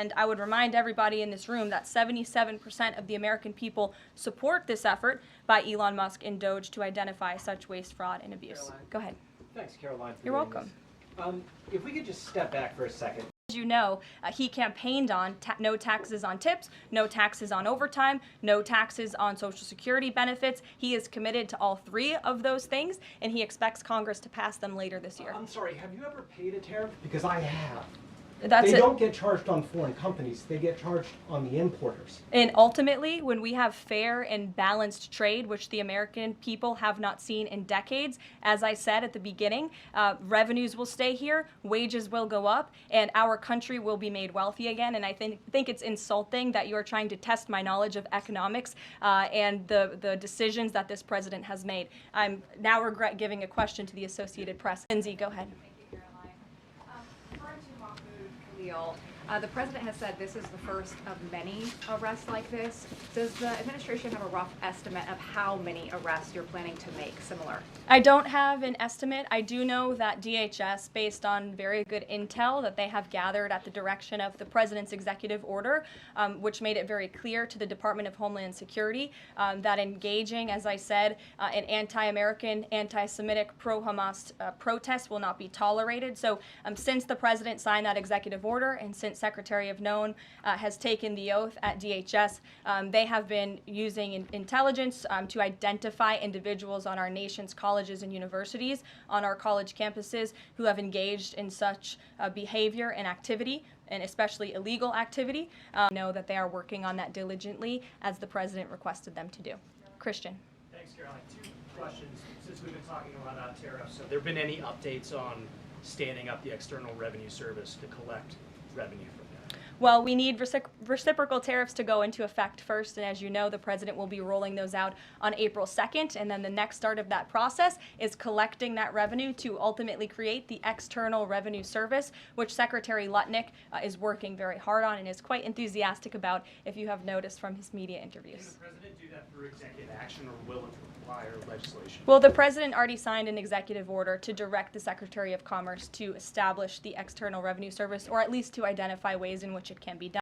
And I would remind everybody in this room that 77% of the American people support this effort by Elon Musk and Doge to identify such waste, fraud, and abuse. Caroline. Go ahead. Thanks, Caroline. You're welcome. If we could just step back for a second. As you know, he campaigned on no taxes on tips, no taxes on overtime, no taxes on Social Security benefits. He is committed to all three of those things, and he expects Congress to pass them later this year. I'm sorry, have you ever paid a tariff? Because I have. They don't get charged on foreign companies. They get charged on the importers. And ultimately, when we have fair and balanced trade, which the American people have not seen in decades, as I said at the beginning, revenues will stay here, wages will go up, and our country will be made wealthy again. And I think it's insulting that you are trying to test my knowledge of economics and the decisions that this president has made. I'm now regret giving a question to the Associated Press. Lindsay, go ahead. The president has said this is the first of many arrests like this. Does the administration have a rough estimate of how many arrests you're planning to make similar? I don't have an estimate. I do know that DHS, based on very good intel that they have gathered at the direction of the president's executive order, which made it very clear to the Department of Homeland Security that engaging, as I said, in anti-American, anti-Semitic, pro-Hamas protests will not be tolerated. So since the president signed that executive order and since Secretary of Known has taken the oath at DHS, they have been using intelligence to identify individuals on our nation's colleges and universities, on our college campuses, who have engaged in such behavior and activity, and especially illegal activity. Know that they are working on that diligently, as the president requested them to do. Christian. Thanks, Caroline. Two questions. Since we've been talking a lot about tariffs, have there been any updates on standing up the External Revenue Service to collect revenue from that? Well, we need reciprocal tariffs to go into effect first, and as you know, the president will be rolling those out on April 2nd, and then the next start of that process is collecting that revenue to ultimately create the External Revenue Service, which Secretary Lutnick is working very hard on and is quite enthusiastic about, if you have noticed from his media interviews. Can the president do that through executive action, or will it require legislation? Well, the president already signed an executive order to direct the Secretary of Commerce to establish the External Revenue Service, or at least to identify ways in which it can be done.